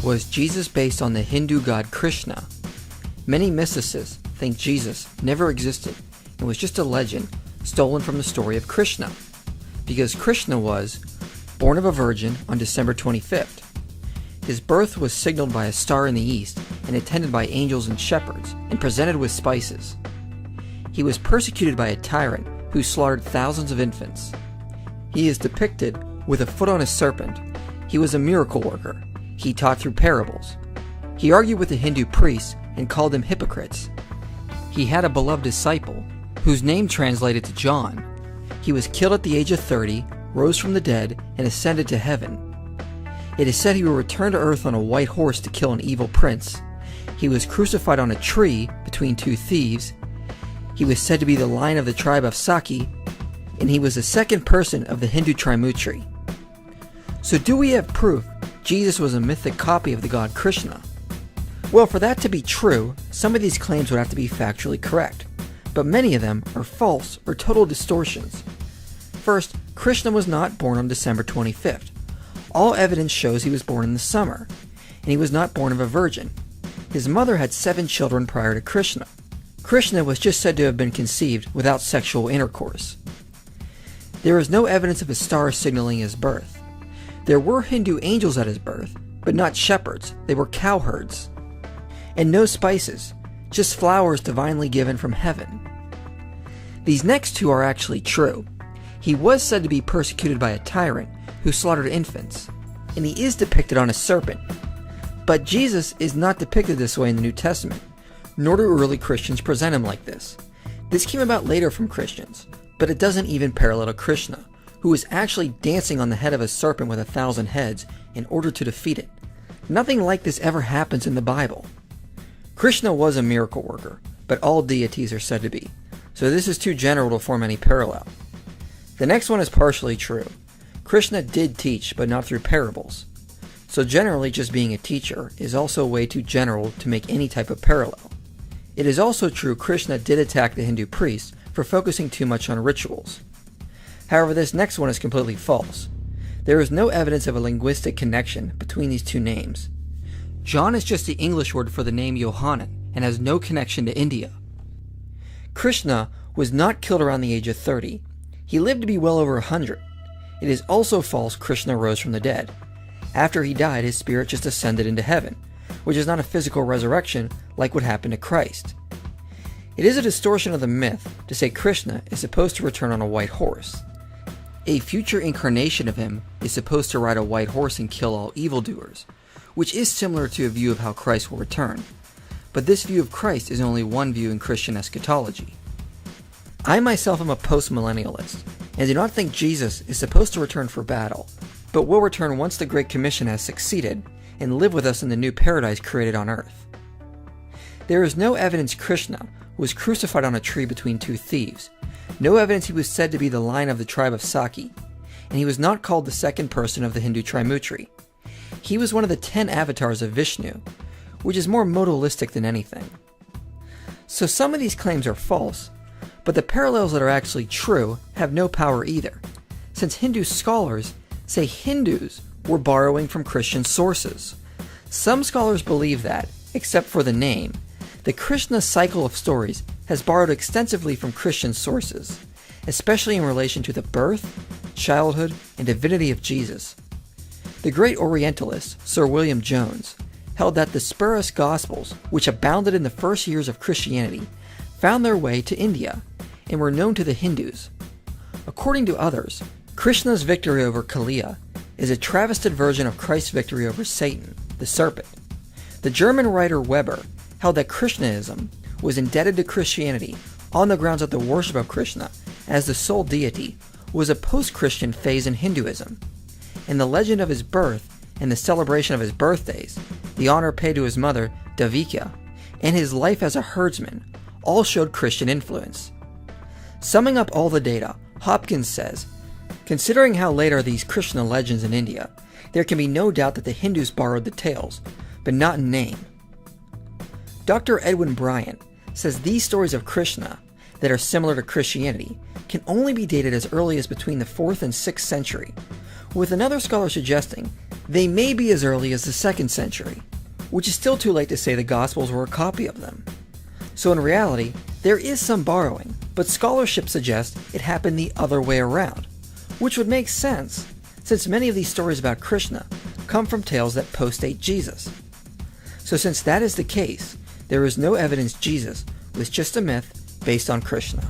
Was Jesus based on the Hindu god Krishna? Many mysticists think Jesus never existed and was just a legend stolen from the story of Krishna, because Krishna was born of a virgin on December 25th. His birth was signaled by a star in the east and attended by angels and shepherds and presented with spices. He was persecuted by a tyrant who slaughtered thousands of infants. He is depicted with a foot on a serpent. He was a miracle worker. He taught through parables. He argued with the Hindu priests and called them hypocrites. He had a beloved disciple, whose name translated to John. He was killed at the age of 30, rose from the dead, and ascended to heaven. It is said he will return to earth on a white horse to kill an evil prince. He was crucified on a tree between two thieves. He was said to be the lion of the tribe of Saki, and he was the second person of the Hindu Trimurti. So do we have proof Jesus was a mythic copy of the god Krishna? Well, for that to be true, some of these claims would have to be factually correct, but many of them are false or total distortions. First, Krishna was not born on December 25th. All evidence shows he was born in the summer, and he was not born of a virgin. His mother had 7 children prior to Krishna. Krishna was just said to have been conceived without sexual intercourse. There is no evidence of a star signaling his birth. There were Hindu angels at his birth, but not shepherds. They were cowherds. And no spices, just flowers divinely given from heaven. These next two are actually true. He was said to be persecuted by a tyrant who slaughtered infants, and he is depicted on a serpent. But Jesus is not depicted this way in the New Testament, nor do early Christians present him like this. This came about later from Christians, but it doesn't even parallel to Krishna, who was actually dancing on the head of a serpent with 1,000 heads in order to defeat it. Nothing like this ever happens in the Bible. Krishna was a miracle worker, but all deities are said to be, so this is too general to form any parallel. The next one is partially true. Krishna did teach, but not through parables. So generally just being a teacher is also way too general to make any type of parallel. It is also true Krishna did attack the Hindu priests for focusing too much on rituals. However, this next one is completely false. There is no evidence of a linguistic connection between these two names. John is just the English word for the name Yohanan and has no connection to India. Krishna was not killed around the age of 30. He lived to be well over 100. It is also false Krishna rose from the dead. After he died, his spirit just ascended into heaven, which is not a physical resurrection like what happened to Christ. It is a distortion of the myth to say Krishna is supposed to return on a white horse. A future incarnation of him is supposed to ride a white horse and kill all evildoers, which is similar to a view of how Christ will return. But this view of Christ is only one view in Christian eschatology. I myself am a post-millennialist, and do not think Jesus is supposed to return for battle, but will return once the Great Commission has succeeded, and live with us in the new paradise created on earth. There is no evidence Krishna was crucified on a tree between two thieves, no evidence he was said to be the lion of the tribe of Saki, and he was not called the second person of the Hindu Trimurti. He was one of the 10 avatars of Vishnu, which is more modalistic than anything. So some of these claims are false, but the parallels that are actually true have no power either, since Hindu scholars say Hindus were borrowing from Christian sources. Some scholars believe that, except for the name, the Krishna cycle of stories has borrowed extensively from Christian sources, especially in relation to the birth, childhood, and divinity of Jesus. The great Orientalist, Sir William Jones, held that the spurious Gospels, which abounded in the first years of Christianity, found their way to India, and were known to the Hindus. According to others, Krishna's victory over Kaliya is a travested version of Christ's victory over Satan, the serpent. The German writer Weber held that Krishnaism was indebted to Christianity on the grounds that the worship of Krishna as the sole deity was a post-Christian phase in Hinduism, and the legend of his birth and the celebration of his birthdays, the honor paid to his mother, Devika, and his life as a herdsman all showed Christian influence. Summing up all the data, Hopkins says, considering how late are these Krishna legends in India, there can be no doubt that the Hindus borrowed the tales, but not in name. Dr. Edwin Bryant says these stories of Krishna that are similar to Christianity can only be dated as early as between the 4th and 6th century, with another scholar suggesting They may be as early as the 2nd century, which is still too late to say the Gospels were a copy of them. So in reality, there is some borrowing, but scholarship suggests it happened the other way around, which would make sense, since many of these stories about Krishna come from tales that postdate Jesus. So since that is the case, there is no evidence Jesus was just a myth based on Krishna.